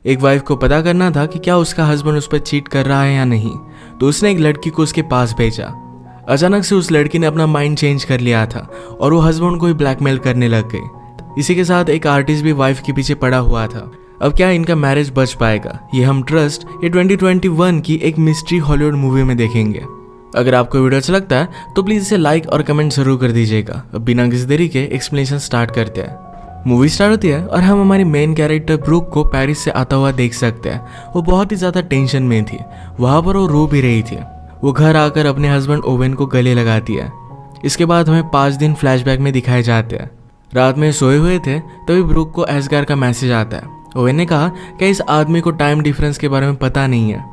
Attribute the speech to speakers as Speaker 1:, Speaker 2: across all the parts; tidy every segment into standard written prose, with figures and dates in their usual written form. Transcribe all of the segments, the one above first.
Speaker 1: एक वाइफ को पता करना था कि क्या उसका हस्बैंड उस पर चीट कर रहा है या नहीं, तो उसने एक लड़की को उसके पास भेजा। अचानक से उस लड़की ने अपना माइंड चेंज कर लिया था और वो हस्बैंड को ही ब्लैकमेल करने लग गई। इसी के साथ एक आर्टिस्ट भी वाइफ के पीछे पड़ा हुआ था। अब क्या इनका मैरिज बच पाएगा, ये हम ट्रस्ट ये 2021 की एक मिस्ट्री हॉलीवुड मूवी में देखेंगे। अगर आपको वीडियो अच्छा लगता है तो प्लीज इसे लाइक और कमेंट जरूर कर दीजिएगा। अब बिना किसी देरी के एक्सप्लेनेशन स्टार्ट करते हैं। मूवी स्टार्ट होती है और हम हमारी मेन कैरेक्टर ब्रूक को पेरिस से आता हुआ देख सकते हैं। वो बहुत ही ज्यादा टेंशन में थी, वहां पर वो रो भी रही थी। वो घर आकर अपने हस्बैंड ओवेन को गले लगाती है। इसके बाद हमें 5 दिन फ्लैशबैक में दिखाए जाते हैं। रात में सोए हुए थे तभी ब्रूक को एसगार का मैसेज आता है। ओवेन ने कहा कि इस आदमी को टाइम डिफरेंस के बारे में पता नहीं है।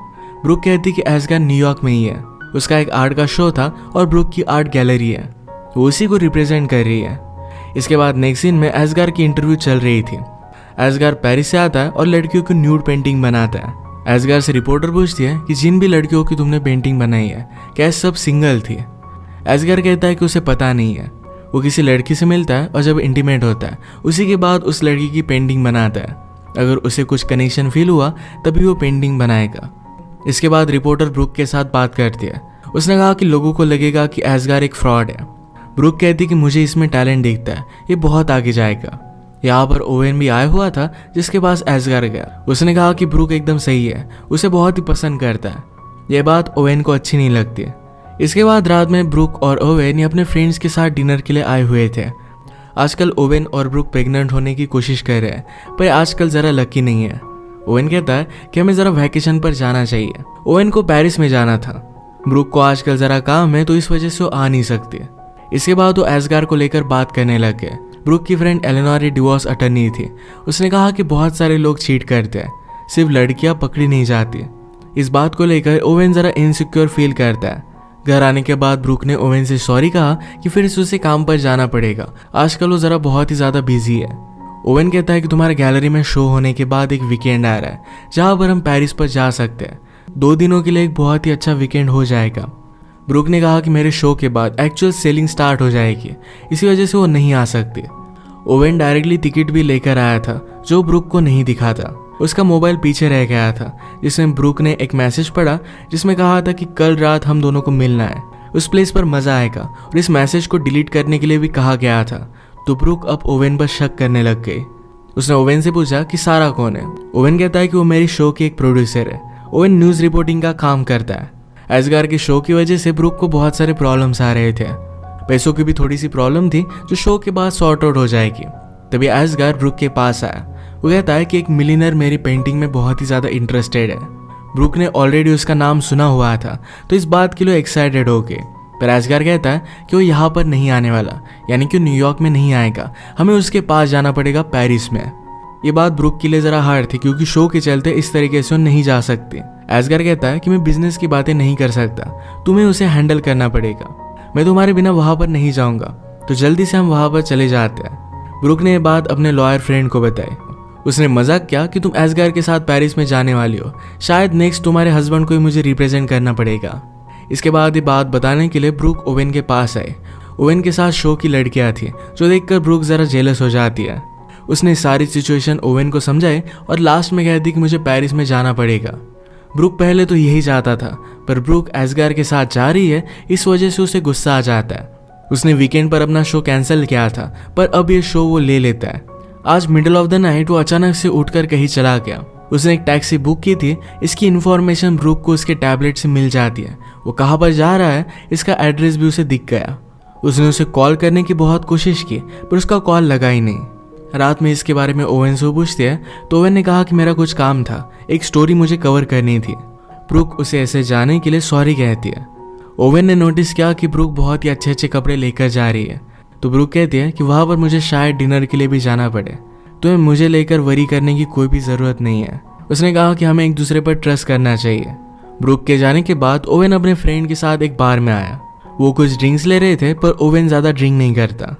Speaker 1: ब्रूक कहती कि एसगार न्यूयॉर्क में ही है। उसका एक आर्ट का शो था और ब्रूक की आर्ट गैलरी है, वो उसी को रिप्रेजेंट कर रही है। इसके बाद नेक्स्ट सीन में एसगार की इंटरव्यू चल रही थी। एसगार पेरिस से आता है और लड़कियों की न्यूड पेंटिंग बनाता है। एसगार से रिपोर्टर पूछती है कि जिन भी लड़कियों की तुमने पेंटिंग बनाई है क्या सब सिंगल थी। एसगार कहता है कि उसे पता नहीं है। वो किसी लड़की से मिलता है और जब इंटीमेट होता है उसी के बाद उस लड़की की पेंटिंग बनाता है। अगर उसे कुछ कनेक्शन फील हुआ तभी वो पेंटिंग बनाएगा। इसके बाद रिपोर्टर ब्रूक के साथ बात करती है। उसने कहा कि लोगों को लगेगा कि एसगार एक फ्रॉड है। ब्रूक कहती कि मुझे इसमें टैलेंट दिखता है, ये बहुत आगे जाएगा। यहाँ पर ओवेन भी आया हुआ था जिसके पास एसगार गया। उसने कहा कि ब्रूक एकदम सही है, उसे बहुत ही पसंद करता है। यह बात ओवेन को अच्छी नहीं लगती। इसके बाद रात में ब्रूक और ओवेन अपने फ्रेंड्स के साथ डिनर के लिए आए हुए थे। आजकल ओवेन और ब्रूक प्रेग्नेंट होने की कोशिश कर रहे हैं, पर आजकल जरा लकी नहीं है। ओवेन कहता है कि हमें जरा वैकेशन पर जाना चाहिए। ओवेन को पेरिस में जाना था। ब्रूक को आजकल जरा काम है तो इस वजह से वो आ नहीं सकती। इसके बाद वो एसगार को लेकर बात करने लग गए। ब्रूक की फ्रेंड एलेनोर डिवोर्स अटर्नी थी। उसने कहा कि बहुत सारे लोग चीट करते हैं, सिर्फ लड़कियां पकड़ी नहीं जाती। इस बात को लेकर ओवेन जरा इनसिक्योर फील करता है। घर आने के बाद ब्रूक ने ओवेन से सॉरी कहा कि फिर से उसे काम पर जाना पड़ेगा, आजकल वो जरा बहुत ही ज्यादा बिजी है। ओवेन कहता है कि तुम्हारे गैलरी में शो होने के बाद एक वीकेंड आ रहा है जहां पर हम पेरिस पर जा सकते हैं। 2 दिनों के लिए एक बहुत ही अच्छा वीकेंड हो जाएगा। ब्रूक ने कहा कि मेरे शो के बाद एक्चुअल सेलिंग स्टार्ट हो जाएगी, इसी वजह से वो नहीं आ सकती। ओवेन डायरेक्टली टिकट भी लेकर आया था जो ब्रूक को नहीं दिखा था। उसका मोबाइल पीछे रह गया था, जिसमें ब्रूक ने एक मैसेज पढ़ा जिसमें कहा था कि कल रात हम दोनों को मिलना है, उस प्लेस पर मजा आएगा। और इस मैसेज को डिलीट करने के लिए भी कहा गया था। तो ब्रूक अब ओवेन पर शक करने लग गई। उसने ओवेन से पूछा कि सारा कौन है। ओवेन कहता है कि वो मेरी शो की एक प्रोड्यूसर है। ओवेन न्यूज रिपोर्टिंग का काम करता है। एसगार के शो की वजह से ब्रूक को बहुत सारे प्रॉब्लम्स आ रहे थे। पैसों की भी थोड़ी सी प्रॉब्लम थी जो शो के बाद सॉर्ट आउट हो जाएगी। तभी एसगार ब्रूक के पास आया। वो कहता है कि एक मिलियनर मेरी पेंटिंग में बहुत ही ज्यादा इंटरेस्टेड है। ब्रूक ने ऑलरेडी उसका नाम सुना हुआ था तो इस बात के लिए एक्साइटेड हो गए। पर एसगार कहता है कि वो यहाँ पर नहीं आने वाला, यानी कि न्यूयॉर्क में नहीं आएगा, हमें उसके पास जाना पड़ेगा पेरिस में। ये बात ब्रूक के लिए जरा हार्ड थी क्योंकि शो के चलते इस तरीके से वो नहीं जा सकती। एसगार कहता है कि मैं बिजनेस की बातें नहीं कर सकता, तुम्हें उसे हैंडल करना पड़ेगा, मैं तुम्हारे बिना वहां पर नहीं जाऊंगा। तो जल्दी से हम वहां पर चले जाते हैं। ब्रूक ने यह बात अपने लॉयर फ्रेंड को बताई। उसने मजाक किया कि तुम एसगार के साथ पेरिस में जाने वाली हो, शायद नेक्स्ट तुम्हारे हस्बैंड को ही मुझे रिप्रेजेंट करना पड़ेगा। इसके बाद ये बात बताने के लिए ब्रूक ओवेन के पास आए। ओवेन के साथ शो की लड़कियां थी जो देखकर ब्रूक जरा जेलस हो जाती है। उसने सारी सिचुएशन ओवेन को समझाई और लास्ट में कहती कि मुझे पेरिस में जाना पड़ेगा। ब्रूक पहले तो यही चाहता था, पर ब्रूक एसगार के साथ जा रही है इस वजह से उसे गुस्सा आ जाता है। उसने वीकेंड पर अपना शो कैंसिल किया था, पर अब ये शो वो ले लेता है। आज मिडिल ऑफ द नाइट वो अचानक से उठकर कहीं चला गया। उसने एक टैक्सी बुक की थी। इसकी इन्फॉर्मेशन ब्रूक को उसके टैबलेट से मिल जाती है। वो कहाँ पर जा रहा है इसका एड्रेस भी उसे दिख गया। उसने उसे कॉल करने की बहुत कोशिश की पर उसका कॉल लगा ही नहीं। रात में इसके बारे में ओवेन से पूछते हैं तो ओवेन ने कहा कि मेरा कुछ काम था, एक स्टोरी मुझे कवर करनी थी। ब्रूक उसे ऐसे जाने के लिए सॉरी कहती है। ओवेन ने नोटिस किया कि ब्रूक बहुत ही अच्छे अच्छे कपड़े लेकर जा रही है, तो ब्रूक कहती है कि वहां पर मुझे शायद डिनर के लिए भी जाना पड़े, तो मुझे लेकर वरी करने की कोई भी जरूरत नहीं है। उसने कहा कि हमें एक दूसरे पर ट्रस्ट करना चाहिए। ब्रूक के जाने के बाद ओवेन अपने फ्रेंड के साथ एक बार में आया। वो कुछ ड्रिंक्स ले रहे थे पर ओवेन ज्यादा ड्रिंक नहीं करता।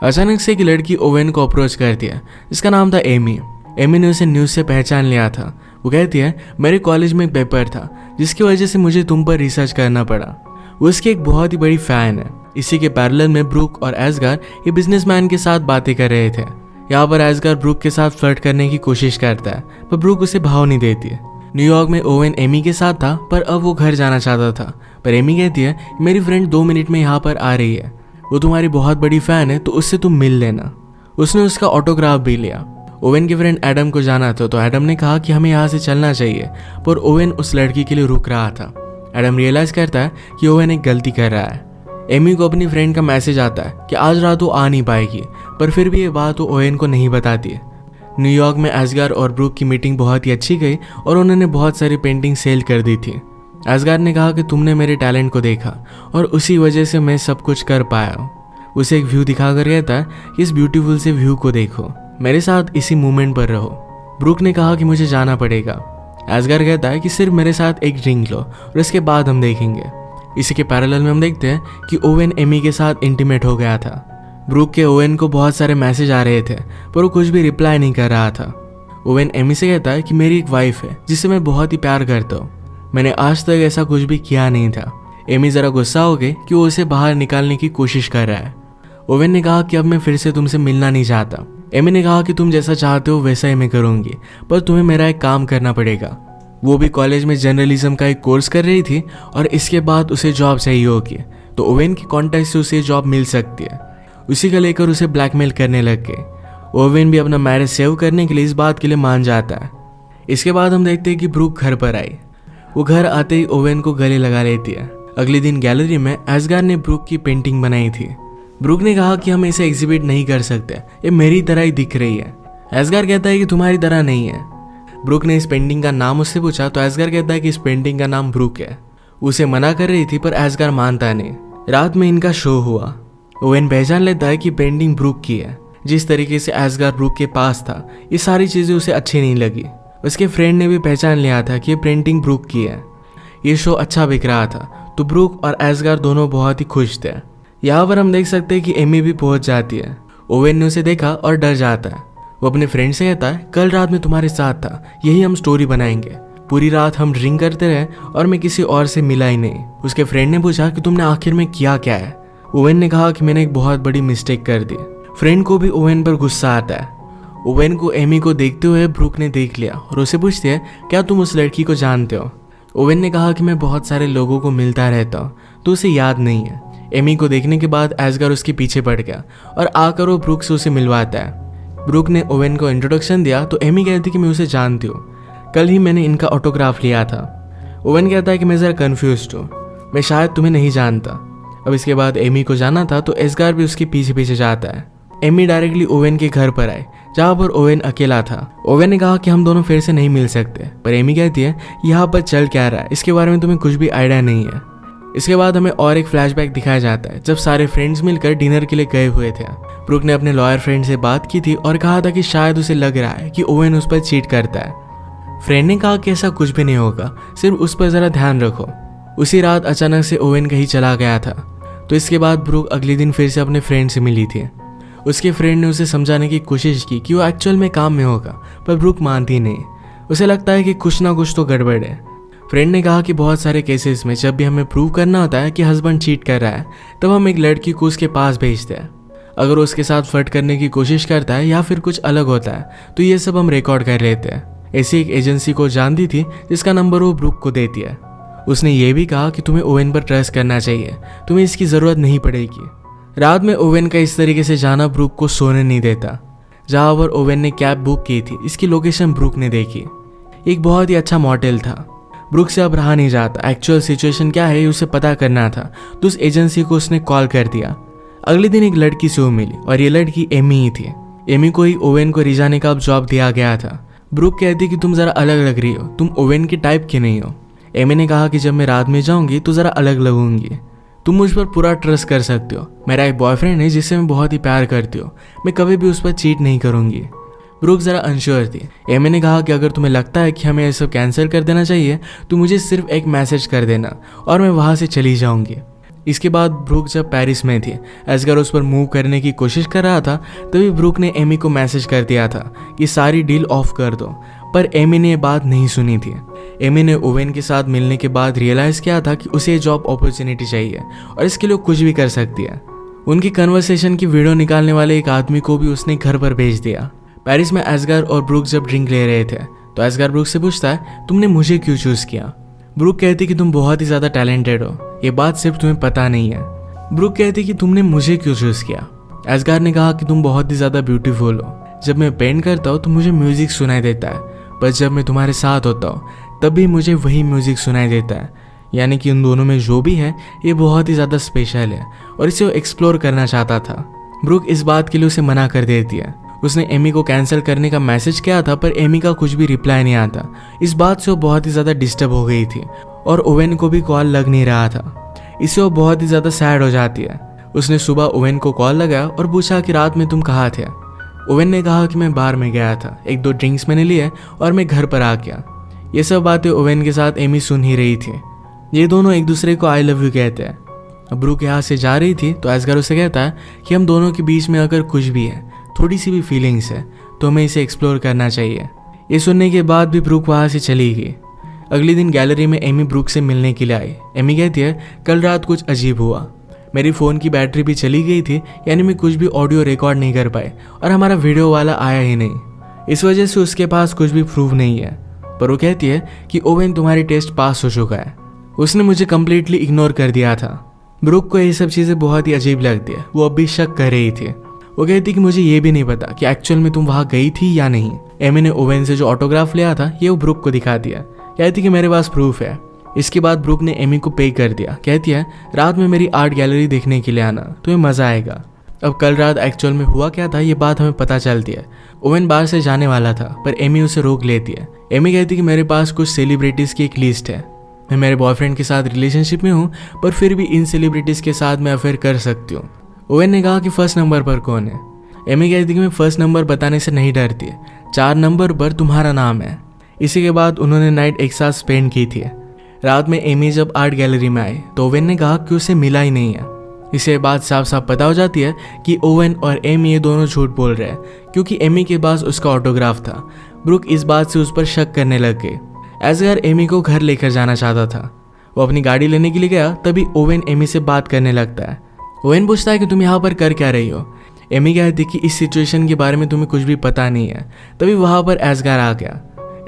Speaker 1: अचानक से एक लड़की ओवेन को अप्रोच करती है जिसका नाम था एमी। एमी ने उसे न्यूज से पहचान लिया था। वो कहती है मेरे कॉलेज में एक पेपर था जिसकी वजह से मुझे तुम पर रिसर्च करना पड़ा। वो उसकी एक बहुत ही बड़ी फैन है। इसी के पैरेलल में ब्रूक और एसगार ये बिजनेसमैन के साथ बातें कर रहे थे। यहाँ पर एस्गार ब्रूक के साथ फ्लर्ट करने की कोशिश करता है, पर ब्रूक उसे भाव नहीं देती है। न्यूयॉर्क में ओवेन एमी के साथ था, पर अब वो घर जाना चाहता था। पर एमी कहती है मेरी फ्रेंड 2 मिनट में यहाँ पर आ रही है, वो तुम्हारी बहुत बड़ी फैन है, तो उससे तुम मिल लेना। उसने उसका ऑटोग्राफ भी लिया। ओवेन के फ्रेंड एडम को जाना था, तो एडम ने कहा कि हमें यहाँ से चलना चाहिए, पर ओवेन उस लड़की के लिए रुक रहा था। एडम रियलाइज करता है कि ओवेन एक गलती कर रहा है। एमी को अपनी फ्रेंड का मैसेज आता है कि आज रात वो आ नहीं पाएगी, पर फिर भी ये बात वो ओवेन को नहीं बताती है। न्यूयॉर्क में एस्गार और ब्रूक की मीटिंग बहुत ही अच्छी गई और उन्होंने बहुत सारी पेंटिंग सेल कर दी थी। एस्गार ने कहा कि तुमने मेरे टैलेंट को देखा और उसी वजह से मैं सब कुछ कर पाया। उसे एक व्यू दिखाकर कहता है कि इस ब्यूटीफुल से व्यू को देखो, मेरे साथ इसी मूवमेंट पर रहो। ब्रूक ने कहा कि मुझे जाना पड़ेगा। एस्गार कहता है कि सिर्फ मेरे साथ एक ड्रिंक लो और इसके बाद हम देखेंगे। इसी के पैरेलल में हम देखते हैं कि ओवेन एमी के साथ इंटीमेट हो गया था। ब्रूक के ओवेन को बहुत सारे मैसेज आ रहे थे, पर वो कुछ भी रिप्लाई नहीं कर रहा था। ओवेन एमी से कहता है कि मेरी एक वाइफ है जिससे मैं बहुत ही प्यार करता हूँ, मैंने आज तक ऐसा कुछ भी किया नहीं था। एमी जरा गुस्सा हो गई कि वो उसे बाहर निकालने की कोशिश कर रहा है। ओवेन ने कहा कि अब मैं फिर से तुमसे मिलना नहीं चाहता। एमी ने कहा कि तुम जैसा चाहते हो वैसा ही मैं करूंगी, पर तुम्हें मेरा एक काम करना पड़ेगा। वो भी कॉलेज में जर्नलिज्म का एक कोर्स कर रही थी और इसके बाद उसे जॉब चाहिए होगी, तो ओवेन के कॉन्टैक्ट से उसे जॉब मिल सकती है। उसी का लेकर उसे ब्लैकमेल करने लग गए। ओवेन भी अपना मैरिज सेव करने के लिए इस बात के लिए मान जाता है। इसके बाद हम देखते हैं कि ब्रूक घर पर आई। वो घर आते ही ओवेन को गले लगा लेती है। अगले दिन गैलरी में एस्गार ने ब्रूक की पेंटिंग बनाई थी। ब्रूक ने कहा कि हम इसे एग्जिबिट नहीं कर सकते, ये मेरी तरह ही दिख रही है। एस्गार कहता है कि तुम्हारी तरह नहीं है। ब्रूक ने इस पेंटिंग का नाम उससे पूछा, तो एस्गार कहता है कि इस पेंटिंग का नाम ब्रूक है। उसे मना कर रही थी, पर एस्गार मानता नहीं। रात में इनका शो हुआ। ओवेन पहचान लेता है कि पेंटिंग ब्रूक की है। जिस तरीके से एस्गार ब्रूक के पास था, ये सारी चीजें उसे अच्छी नहीं लगी। उसके फ्रेंड ने भी पहचान लिया था कि ये पेंटिंग ब्रूक की है। ये शो अच्छा बिक रहा था, तो ब्रूक और एस्गार दोनों बहुत ही खुश थे। यहाँ पर हम देख सकते हैं कि एमी भी पहुंच जाती है। ओवेन ने उसे देखा और डर जाता है। वो अपने फ्रेंड से कहता है कल रात में तुम्हारे साथ था, यही हम स्टोरी बनाएंगे। पूरी रात हम ड्रिंक करते रहे और मैं किसी और से मिला ही नहीं। उसके फ्रेंड ने पूछा कि तुमने आखिर में किया क्या है। ओवेन ने कहा कि मैंने एक बहुत बड़ी मिस्टेक कर दी। फ्रेंड को भी ओवेन पर गुस्सा आता है। ओवेन को एमी को देखते हुए ब्रूक ने देख लिया और उसे पूछती है क्या तुम उस लड़की को जानते हो। ओवेन ने कहा कि मैं बहुत सारे लोगों को मिलता रहता हूँ, तो उसे याद नहीं है। एमी को देखने के बाद एस्गार उसके पीछे पड़ गया और आकर वो ब्रूक से उसे मिलवाता है। ब्रूक ने ओवेन को इंट्रोडक्शन दिया, तो एमी कहती कि मैं उसे जानती हूँ, कल ही मैंने इनका ऑटोग्राफ लिया था। ओवेन कहता है कि मैं ज़रा कन्फ्यूज्ड हूँ, मैं शायद तुम्हें नहीं जानता। अब इसके बाद एमी को जाना था, तो एस्गार भी उसके पीछे पीछे जाता है। एमी डायरेक्टली ओवेन के घर पर आए, जहाँ पर ओवेन अकेला था। ओवेन ने कहा कि हम दोनों फिर से नहीं मिल सकते, पर एमी कहती है यहाँ पर चल क्या रहा है, इसके बारे में तुम्हें कुछ भी आइडिया नहीं है। इसके बाद हमें और एक फ्लैशबैक दिखाया जाता है, जब सारे फ्रेंड्स मिलकर डिनर के लिए गए हुए थे। ब्रूक ने अपने लॉयर फ्रेंड से बात की थी और कहा था कि शायद उसे लग रहा है कि ओवेन उस पर चीट करता है। फ्रेंड ने कहा कि ऐसा कुछ भी नहीं होगा, सिर्फ उस पर ज़रा ध्यान रखो। उसी रात अचानक से ओवेन कहीं चला गया था, तो इसके बाद ब्रूक अगले दिन फिर से अपने फ्रेंड से मिली थी। उसके फ्रेंड ने उसे समझाने की कोशिश की कि वो एक्चुअल में काम में होगा, पर ब्रूक मानती नहीं। उसे लगता है कि कुछ ना कुछ तो गड़बड़ है। फ्रेंड ने कहा कि बहुत सारे केसेस में जब भी हमें प्रूव करना होता है कि हस्बैंड चीट कर रहा है, तब हम एक लड़की को उसके पास भेजते हैं। अगर वो उसके साथ फ्लर्ट करने की कोशिश करता है या फिर कुछ अलग होता है, तो ये सब हम रिकॉर्ड कर लेते हैं। ऐसी एक एजेंसी को जानती थी जिसका नंबर वो ब्रूक को देती है। उसने ये भी कहा कि तुम्हें ओवेन पर ट्रस्ट करना चाहिए, तुम्हें इसकी ज़रूरत नहीं पड़ेगी। रात में ओवेन का इस तरीके से जाना ब्रूक को सोने नहीं देता। जहाँ पर ओवेन ने कैब बुक की थी, इसकी लोकेशन ब्रूक ने देखी। एक बहुत ही अच्छा मॉडल था। ब्रूक से अब रहा नहीं जाता, एक्चुअल सिचुएशन क्या है उसे पता करना था, तो उस एजेंसी को उसने कॉल कर दिया। अगले दिन एक लड़की से वो मिली और ये लड़की एमी ही थी। एमी को ही ओवेन को रिजाने का अब जॉब दिया गया था। ब्रूक कहती कि तुम ज़रा अलग लग रही हो, तुम ओवेन के टाइप की नहीं हो। एमी ने कहा कि जब मैं रात में जाऊंगी तो ज़रा अलग लगूंगी, तुम मुझ पर पूरा ट्रस्ट कर सकते हो। मेरा एक बॉयफ्रेंड है जिससे मैं बहुत ही प्यार करती हूँ, मैं कभी भी उस पर चीट नहीं करूंगी। ब्रूक ज़रा अनश्योर थी। एमी ने कहा कि अगर तुम्हें लगता है कि हमें ये सब कैंसिल कर देना चाहिए, तो मुझे सिर्फ एक मैसेज कर देना और मैं वहाँ से चली जाऊंगी। इसके बाद ब्रूक जब पेरिस में थी, एस्गार उस पर मूव करने की कोशिश कर रहा था, तभी ब्रूक ने एमी को मैसेज कर दिया था कि सारी डील ऑफ कर दो, पर एमी ने ये बात नहीं सुनी थी। एमी ने ओवेन के साथ मिलने के बाद रियलाइज़ किया था कि उसे जॉब अपॉर्चुनिटी चाहिए और इसके लिए कुछ भी कर सकती है। उनकी कन्वर्सेशन की वीडियो निकालने वाले एक आदमी को भी उसने घर पर भेज दिया। पेरिस में एस्गार और ब्रूक जब ड्रिंक ले रहे थे तो एस्गार ब्रूक से पूछता है, तुमने मुझे क्यों चूज किया? ब्रूक कहती कि तुम बहुत ही ज्यादा टैलेंटेड हो, ये बात सिर्फ तुम्हें पता नहीं है। ब्रूक कहती कि तुमने मुझे क्यों चूज किया? एस्गार ने कहा कि तुम बहुत ही ज्यादा ब्यूटीफुल हो, जब मैं पेंट करता हूँ तो मुझे म्यूजिक सुनाई देता है, पर जब मैं तुम्हारे साथ होता हूँ तब भी मुझे वही म्यूजिक सुनाई देता है। यानी कि उन दोनों में जो भी है ये बहुत ही ज़्यादा स्पेशल है और इसे वो एक्सप्लोर करना चाहता था। ब्रूक इस बात के लिए उसे मना कर देती है। उसने एमी को कैंसिल करने का मैसेज किया था पर एमी का कुछ भी रिप्लाई नहीं आता। इस बात से वो बहुत ही ज़्यादा डिस्टर्ब हो गई थी और ओवेन को भी कॉल लग नहीं रहा था। इससे वो बहुत ही ज़्यादा सैड हो जाती है। उसने सुबह ओवेन को कॉल लगाया और पूछा कि रात में तुम कहाँ थे? ओवेन ने कहा कि मैं बार में गया था, 1-2 ड्रिंक्स मैंने लिए और मैं घर पर आ गया। ये सब बातें ओवेन के साथ एमी सुन ही रही थी। ये दोनों एक दूसरे को आई लव यू कहते हैं। अब ब्रूक यहाँ से जा रही थी तो एस्गार उसे कहता है कि हम दोनों के बीच में अगर कुछ भी है, थोड़ी सी भी फीलिंग्स है, तो हमें इसे एक्सप्लोर करना चाहिए। ये सुनने के बाद भी ब्रूक वहाँ से चली गई। अगले दिन गैलरी में एमी ब्रूक से मिलने के लिए आई। एमी कहती है, कल रात कुछ अजीब हुआ, मेरी फ़ोन की बैटरी भी चली गई थी, यानी मैं कुछ भी ऑडियो रिकॉर्ड नहीं कर पाए और हमारा वीडियो वाला आया ही नहीं। इस वजह से उसके पास कुछ भी प्रूफ नहीं है। पर वो कहती है कि ओवेन तुम्हारी टेस्ट पास हो चुका है, उसने मुझे कम्प्लीटली इग्नोर कर दिया था। ब्रूक को ये सब चीज़ें बहुत ही अजीब लगती है। वो अब भी शक कर रही थी। वो कहती कि मुझे ये भी नहीं पता कि एक्चुअल में तुम वहाँ गई थी या नहीं। एमी ने ओवेन से जो ऑटोग्राफ लिया था ये वो ब्रूक को दिखा दिया। कहती कि मेरे पास प्रूफ है। इसके बाद ब्रूक ने एमी को पे कर दिया। कहती है, रात में मेरी आर्ट गैलरी देखने के लिए आना, तुम्हें मज़ा आएगा। अब कल रात एक्चुअल में हुआ क्या था ये बात हमें पता चलती है। ओवेन बाहर से जाने वाला था पर एमी उसे रोक लेती है। एमी कहती कि मेरे पास कुछ सेलिब्रिटीज़ की एक लिस्ट है, मैं मेरे बॉयफ्रेंड के साथ रिलेशनशिप में हूँ पर फिर भी इन सेलिब्रिटीज़ के साथ मैं अफेयर कर सकती हूँ। ओवेन ने कहा कि फर्स्ट नंबर पर कौन है? एमी कहती कि मैं फर्स्ट नंबर बताने से नहीं डरती, 4 नंबर पर तुम्हारा नाम है। इसी के बाद उन्होंने नाइट एक साथ स्पेंड की थी। रात में एमी जब आर्ट गैलरी में आई तो ओवेन ने कहा कि उसे मिला ही नहीं है। इससे बात साफ साफ पता हो जाती है कि ओवेन और एमी ये दोनों झूठ बोल रहे हैं, क्योंकि एमी के पास उसका ऑटोग्राफ था। ब्रूक इस बात से उस पर शक करने लग गई। एस्गार एमी को घर लेकर जाना चाहता था। वो अपनी गाड़ी लेने के लिए गया, तभी ओवेन एमी से बात करने लगता है। ओवेन पूछता है कि तुम यहाँ पर कर क्या रही हो? एमी कहती कि इस सिचुएशन के बारे में तुम्हें कुछ भी पता नहीं है। तभी वहाँ पर एस्गार आ गया।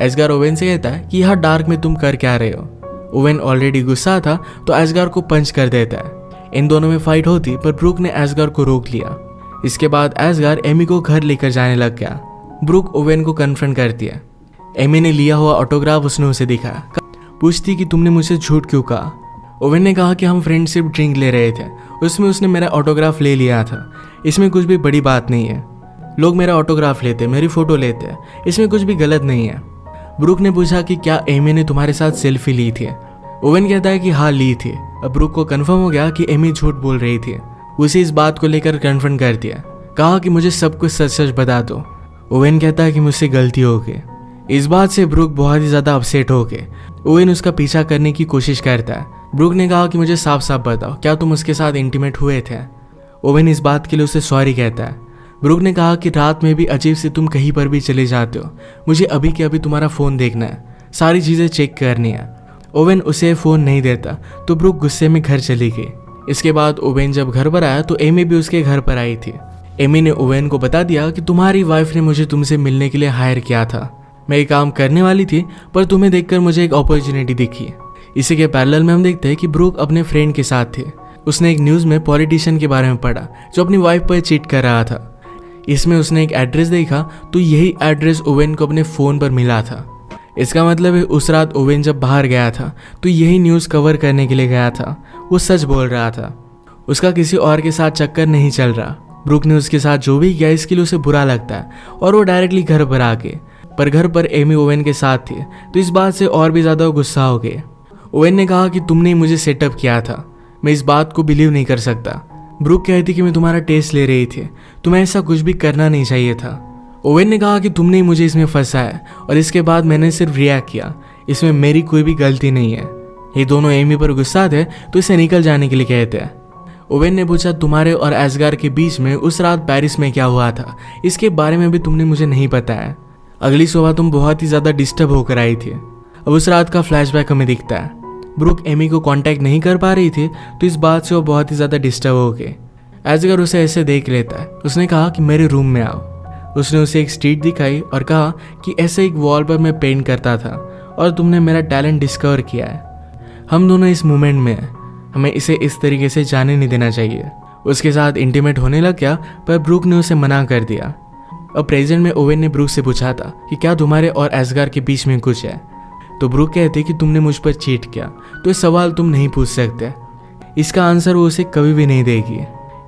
Speaker 1: एस्गार ओवेन से कहता है कि यहाँ डार्क में तुम कर क्या रहे हो? ओवेन ऑलरेडी गुस्सा था तो एस्गार को पंच कर देता है। इन दोनों में फाइट होती पर ब्रूक ने एस्गार को रोक लिया। इसके बाद एस्गार एमी को घर लेकर जाने लग गया। ब्रूक ओवेन को कन्फ्रंट करती है। एमी ने लिया हुआ ऑटोग्राफ उसने उसे दिखाया। पूछती कि तुमने मुझसे झूठ क्यों कहा? ओवेन ने कहा कि हम फ्रेंडशिप ड्रिंक ले रहे थे, उसमें उसने मेरा ऑटोग्राफ ले लिया था, इसमें कुछ भी बड़ी बात नहीं है। लोग मेरा ऑटोग्राफ लेते, मेरी फ़ोटो लेते, इसमें कुछ भी गलत नहीं है। ब्रूक ने पूछा कि क्या एमी ने तुम्हारे साथ सेल्फी ली थी? ओवेन कहता है कि हाँ ली थी। अब ब्रूक को कन्फर्म हो गया कि एमी झूठ बोल रही थी। उसे इस बात को लेकर कन्फ्रंट कर दिया। कहा कि मुझे सब कुछ सच सच बता दो। ओवेन कहता है कि मुझसे गलती हो गई। इस बात से ब्रूक बहुत ही ज़्यादा अपसेट हो गए। ओवेन उसका पीछा करने की कोशिश करता है। ब्रूक ने कहा कि मुझे साफ साफ बताओ, क्या तुम उसके साथ इंटीमेट हुए थे? ओवेन इस बात के लिए उसे सॉरी कहता है। ब्रूक ने कहा कि रात में भी अजीब से तुम कहीं पर भी चले जाते हो, मुझे अभी के अभी तुम्हारा फ़ोन देखना है, सारी चीज़ें चेक करनी है। ओवेन उसे फ़ोन नहीं देता तो ब्रूक गुस्से में घर चली गई। इसके बाद ओवेन जब घर पर आया तो एमी भी उसके घर पर आई थी। एमी ने ओवेन को बता दिया कि तुम्हारी वाइफ ने मुझे तुमसे मिलने के लिए हायर किया था। मैं ये काम करने वाली थी पर तुम्हें देखकर मुझे एक अपॉर्चुनिटी दिखी। इसी के पैरेलल में हम देखते हैं कि ब्रूक अपने फ्रेंड के साथ थे। उसने एक न्यूज़ में पॉलिटिशियन के बारे में पढ़ा जो अपनी वाइफ पर चीट कर रहा था। इसमें उसने एक एड्रेस देखा तो यही एड्रेस ओवेन को अपने फ़ोन पर मिला था। इसका मतलब है उस रात ओवेन जब बाहर गया था तो यही न्यूज़ कवर करने के लिए गया था। वो सच बोल रहा था, उसका किसी और के साथ चक्कर नहीं चल रहा। ब्रूक ने उसके साथ जो भी किया इसके लिए उसे बुरा लगता है और वो डायरेक्टली घर पर आ गए। पर घर पर एमी ओवेन के साथ थी तो इस बात से और भी ज़्यादा गुस्सा हो गए। ओवेन ने कहा कि तुमने मुझे सेटअप किया था, मैं इस बात को बिलीव नहीं कर सकता। ब्रूक कहती कि मैं तुम्हारा टेस्ट ले रही थी, तुम्हें ऐसा कुछ भी करना नहीं चाहिए था। ओवेन ने कहा कि तुमने ही मुझे इसमें फंसाया और इसके बाद मैंने सिर्फ रिएक्ट किया, इसमें मेरी कोई भी गलती नहीं है। ये दोनों एमी पर गुस्सा थे तो इसे निकल जाने के लिए कहते हैं। ओवेन ने पूछा तुम्हारे और एस्गार के बीच में उस रात पेरिस में क्या हुआ था, इसके बारे में भी तुमने मुझे नहीं बताया। अगली सुबह तुम बहुत ही ज़्यादा डिस्टर्ब होकर आई थी। अब उस रात का फ्लैशबैक हमें दिखता है। ब्रूक एमी को कांटेक्ट नहीं कर पा रही थी तो इस बात से वो बहुत ही ज़्यादा डिस्टर्ब हो गए। एजगर उसे ऐसे देख लेता है। उसने कहा कि मेरे रूम में आओ। उसने उसे एक स्ट्रीट दिखाई और कहा कि ऐसे एक वॉल पर मैं पेंट करता था और तुमने मेरा टैलेंट डिस्कवर किया है। हम दोनों इस मोमेंट में हैं, हमें इसे इस तरीके से जाने नहीं देना चाहिए। उसके साथ इंटीमेट होने लग गया, पर ब्रूक ने उसे मना कर दिया। अब प्रेजेंट में ओवेन ने ब्रूक से पूछा था कि क्या तुम्हारे और एसगार के बीच में कुछ है। तो ब्रूक कहते कि तुमने मुझ पर चीट किया, तो ये सवाल तुम नहीं पूछ सकते। इसका आंसर वो उसे कभी भी नहीं देगी।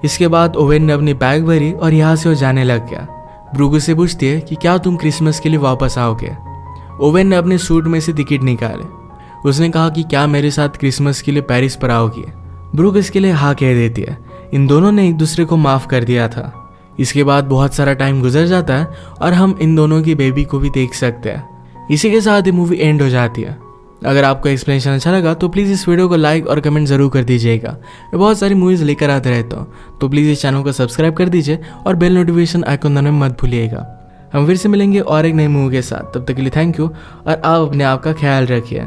Speaker 1: इसके बाद ओवेन ने अपनी बैग भरी और यहाँ से वो जाने लग गया। ब्रूक उसे पूछती है कि क्या तुम क्रिसमस के लिए वापस आओगे। ओवेन ने अपने सूट में से टिकट निकाले। उसने कहा कि क्या मेरे साथ क्रिसमस के लिए पेरिस पर आओगी। ब्रूक इसके लिए हाँ कह देती है। इन दोनों ने एक दूसरे को माफ़ कर दिया था। इसके बाद बहुत सारा टाइम गुजर जाता है और हम इन दोनों की बेबी को भी देख सकते हैं। इसी के साथ ये मूवी एंड हो जाती है। अगर आपको एक्सप्लेनेशन अच्छा लगा तो प्लीज़ इस वीडियो को लाइक और कमेंट ज़रूर कर दीजिएगा। मैं बहुत सारी मूवीज़ लेकर आते रहता हूँ, तो प्लीज़ इस चैनल को सब्सक्राइब कर दीजिए और बेल नोटिफिकेशन आइकन दबाना मत भूलिएगा। हम फिर से मिलेंगे और एक नई मूवी के साथ। तब तक के लिए थैंक यू और आप अपने आप का ख्याल रखिए।